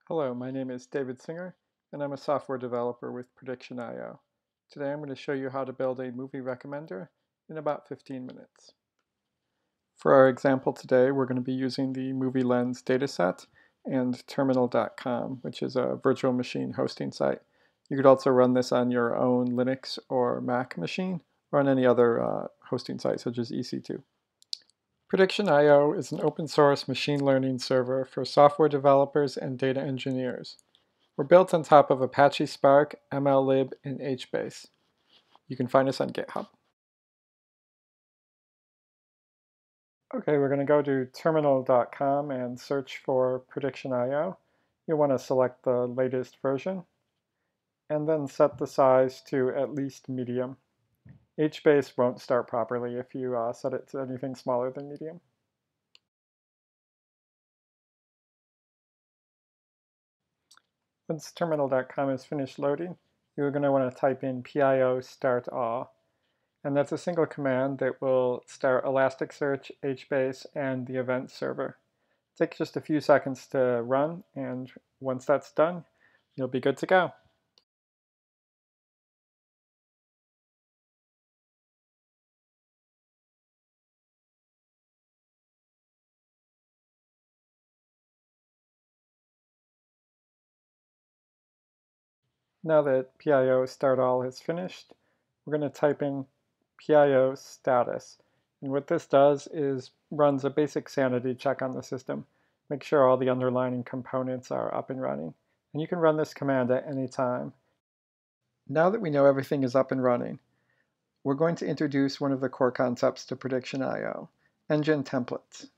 Hello, my name is David Singer, and I'm a software developer with PredictionIO. Today I'm going to show you how to build a movie recommender in about 15 minutes. For our example today, we're going to be using the MovieLens dataset and Terminal.com, which is a virtual machine hosting site. You could also run this on your own Linux or Mac machine, or on any other hosting site such as EC2. PredictionIO is an open source machine learning server for software developers and data engineers. We're built on top of Apache Spark, MLlib, and HBase. You can find us on GitHub. Okay, we're going to go to Terminal.com and search for PredictionIO. You'll want to select the latest version, and then set the size to at least medium. HBase won't start properly if you set it to anything smaller than medium. Once Terminal.com is finished loading, you're going to want to type in pio start all. And that's a single command that will start Elasticsearch, HBase, and the event server. It takes just a few seconds to run, and once that's done, you'll be good to go. Now that PIO start all is finished, we're going to type in PIO status. And what this does is runs a basic sanity check on the system. Make sure all the underlying components are up and running. And you can run this command at any time. Now that we know everything is up and running, we're going to introduce one of the core concepts to PredictionIO, engine templates.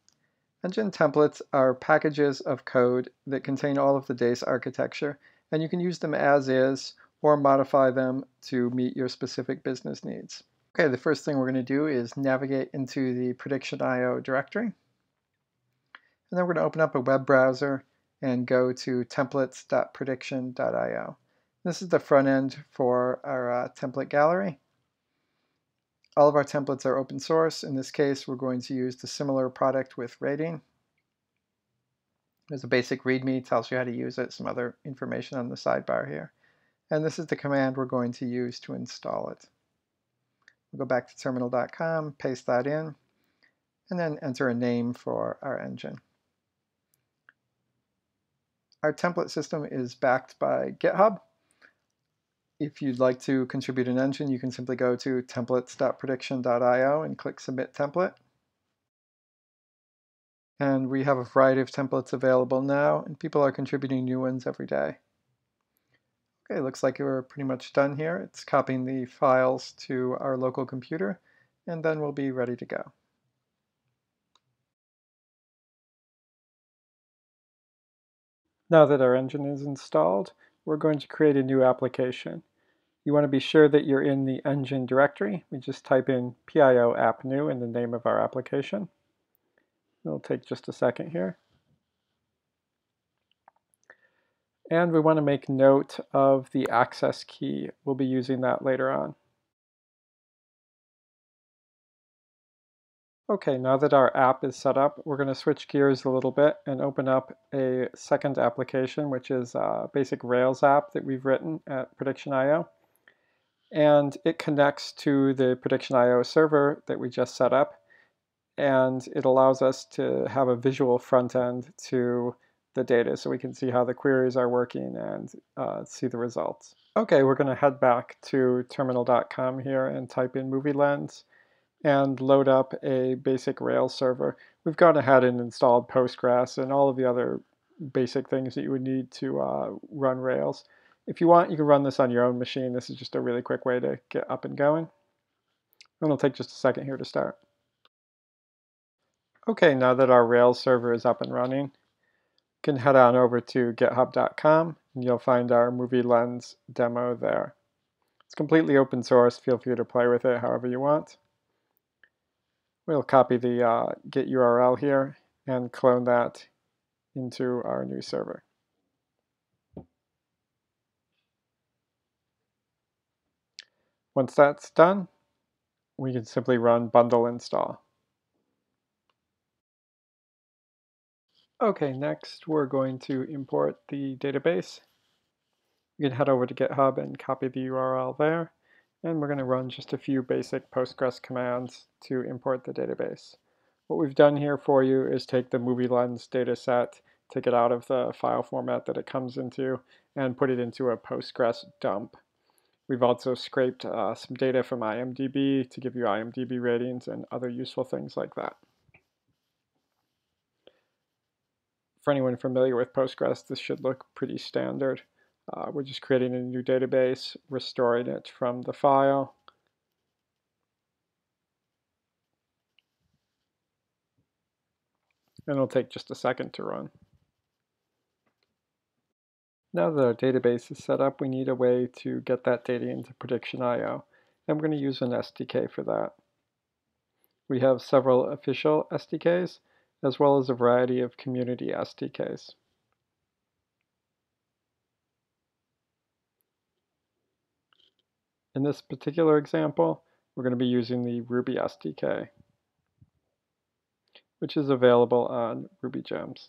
Engine templates are packages of code that contain all of the DACE architecture, and you can use them as is or modify them to meet your specific business needs. Okay, the first thing we're going to do is navigate into the PredictionIO directory. And then we're going to open up a web browser and go to templates.prediction.io. This is the front end for our template gallery. All of our templates are open source. In this case, we're going to use the similar product with rating. There's a basic README, tells you how to use it, some other information on the sidebar here. And this is the command we're going to use to install it. We'll go back to Terminal.com, paste that in, and then enter a name for our engine. Our template system is backed by GitHub. If you'd like to contribute an engine, you can simply go to templates.prediction.io and click Submit Template. And we have a variety of templates available now, and people are contributing new ones every day. Okay, looks like we're pretty much done here. It's copying the files to our local computer, and then we'll be ready to go. Now that our engine is installed, we're going to create a new application. You want to be sure that you're in the engine directory. We just type in PIO app new in the name of our application. It'll take just a second here. And we want to make note of the access key. We'll be using that later on. Okay, now that our app is set up, we're going to switch gears a little bit and open up a second application, which is a basic Rails app that we've written at PredictionIO. And it connects to the PredictionIO server that we just set up, and it allows us to have a visual front end to the data so we can see how the queries are working and see the results. Okay, we're going to head back to Terminal.com here and type in MovieLens and load up a basic Rails server. We've gone ahead and installed Postgres and all of the other basic things that you would need to run Rails. If you want, you can run this on your own machine. This is just a really quick way to get up and going. And it'll take just a second here to start. Okay, now that our Rails server is up and running, you can head on over to github.com and you'll find our MovieLens demo there. It's completely open source. Feel free to play with it however you want. We'll copy the Git URL here and clone that into our new server. Once that's done, we can simply run bundle install. Okay, next we're going to import the database. You can head over to GitHub and copy the URL there, and we're going to run just a few basic Postgres commands to import the database. What we've done here for you is take the MovieLens dataset, take it out of the file format that it comes into, and put it into a Postgres dump. We've also scraped some data from IMDb to give you IMDb ratings and other useful things like that. For anyone familiar with Postgres, this should look pretty standard. We're just creating a new database, restoring it from the file. And it'll take just a second to run. Now that our database is set up, we need a way to get that data into PredictionIO. And we're going to use an SDK for that. We have several official SDKs, as well as a variety of community SDKs. In this particular example, we're going to be using the Ruby SDK, which is available on Ruby Gems.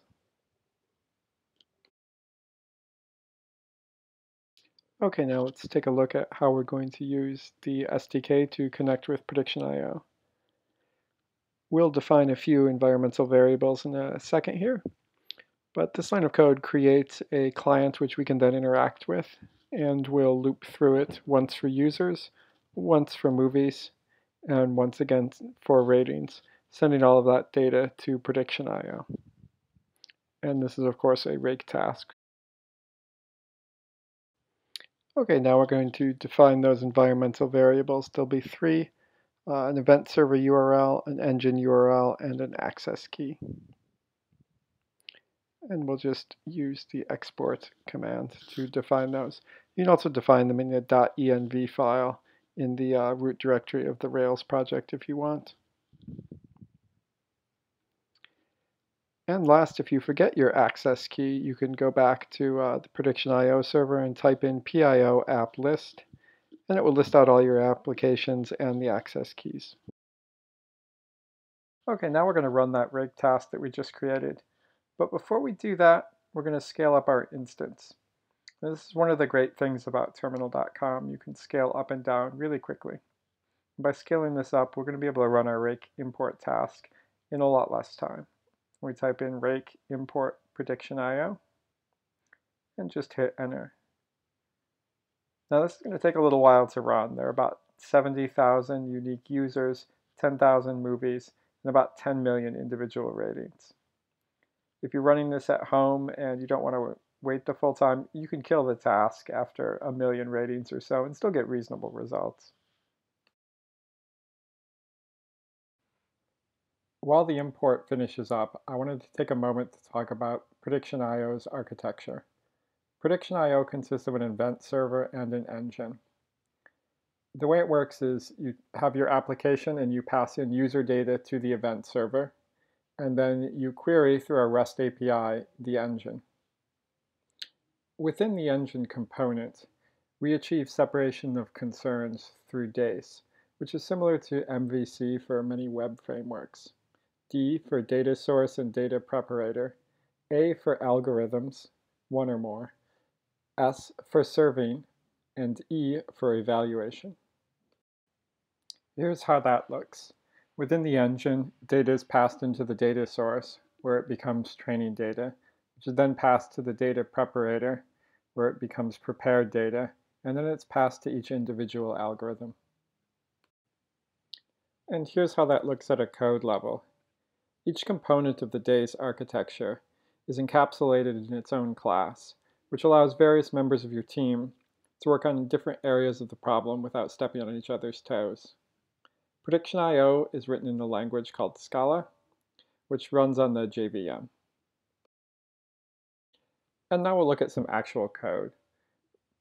Okay, now let's take a look at how we're going to use the SDK to connect with PredictionIO. We'll define a few environmental variables in a second here, but this line of code creates a client which we can then interact with, and we'll loop through it once for users, once for movies, and once again for ratings, sending all of that data to PredictionIO. And this is, of course, a rake task. Okay, now we're going to define those environmental variables. There'll be three: an event server URL, an engine URL, and an access key. And we'll just use the export command to define those. You can also define them in a .env file in the root directory of the Rails project if you want. And last, if you forget your access key, you can go back to the PredictionIO server and type in PIO app list, and it will list out all your applications and the access keys. Okay, now we're going to run that rig task that we just created. But before we do that, we're going to scale up our instance. This is one of the great things about Terminal.com. You can scale up and down really quickly. By scaling this up, we're going to be able to run our rake import task in a lot less time. We type in rake import PredictionIO and just hit enter. Now this is going to take a little while to run. There are about 70,000 unique users, 10,000 movies, and about 10 million individual ratings. If you're running this at home and you don't want to wait the full time, you can kill the task after 1 million ratings or so and still get reasonable results. While the import finishes up, I wanted to take a moment to talk about PredictionIO's architecture. PredictionIO consists of an event server and an engine. The way it works is you have your application and you pass in user data to the event server, and then you query through a REST API the engine. Within the engine component, we achieve separation of concerns through DACE, which is similar to MVC for many web frameworks. D for data source and data preparator, A for algorithms, one or more, S for serving, and E for evaluation. Here's how that looks. Within the engine, data is passed into the data source, where it becomes training data, which is then passed to the data preparator, where it becomes prepared data, and then it's passed to each individual algorithm. And here's how that looks at a code level. Each component of the DACE architecture is encapsulated in its own class, which allows various members of your team to work on different areas of the problem without stepping on each other's toes. PredictionIO is written in a language called Scala, which runs on the JVM. And now we'll look at some actual code.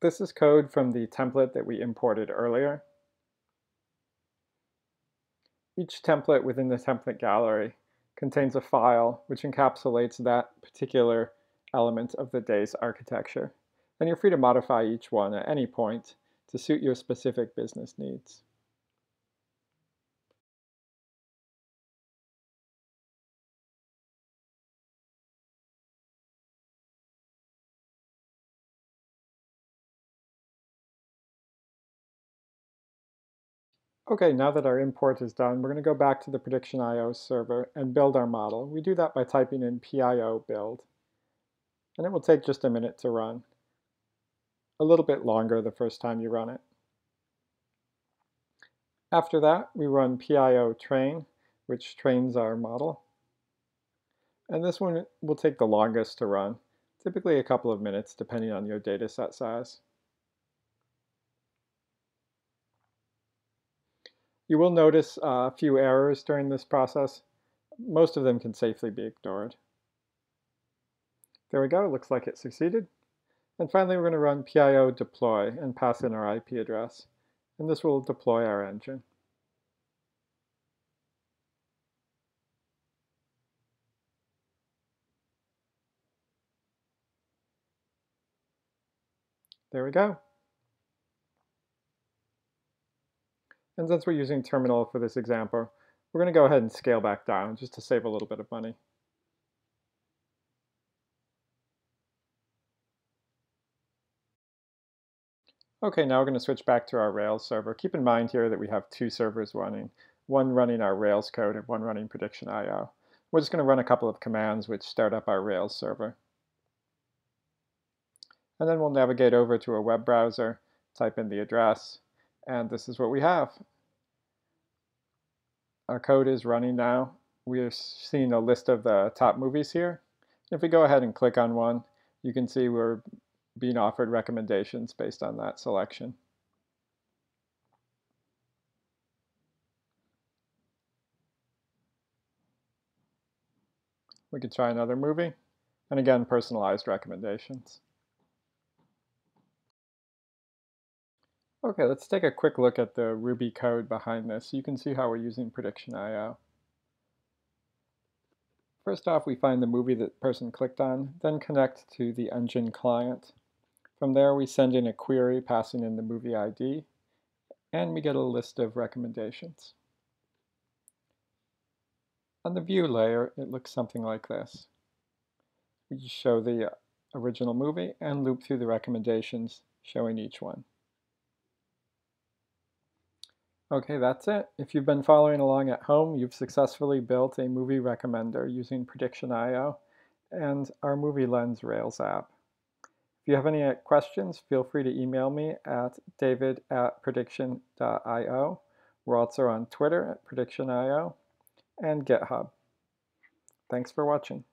This is code from the template that we imported earlier. Each template within the template gallery contains a file which encapsulates that particular element of the DACE architecture. And you're free to modify each one at any point to suit your specific business needs. Okay, now that our import is done, we're going to go back to the PredictionIO server and build our model. We do that by typing in pio build, and it will take just a minute to run. A little bit longer the first time you run it. After that, we run pio train, which trains our model. And this one will take the longest to run, typically a couple of minutes depending on your dataset size. You will notice a few errors during this process. Most of them can safely be ignored. There we go, it looks like it succeeded. And finally, we're going to run pio deploy and pass in our IP address. And this will deploy our engine. There we go. And since we're using Terminal for this example, we're going to go ahead and scale back down just to save a little bit of money. Okay, now we're going to switch back to our Rails server. Keep in mind here that we have two servers running, one running our Rails code and one running PredictionIO. We're just going to run a couple of commands which start up our Rails server. And then we'll navigate over to a web browser, type in the address, and this is what we have. Our code is running now. We're seeing a list of the top movies here. If we go ahead and click on one, you can see we're being offered recommendations based on that selection. We could try another movie, and again, personalized recommendations. Okay, let's take a quick look at the Ruby code behind this so you can see how we're using PredictionIO. First off, we find the movie that the person clicked on, then connect to the engine client. From there, we send in a query passing in the movie ID, and we get a list of recommendations. On the view layer, it looks something like this. We just show the original movie and loop through the recommendations, showing each one. Okay, that's it. If you've been following along at home, you've successfully built a movie recommender using PredictionIO and our MovieLens Rails app. If you have any questions, feel free to email me at david@prediction.io. We're also on Twitter at PredictionIO and GitHub. Thanks for watching.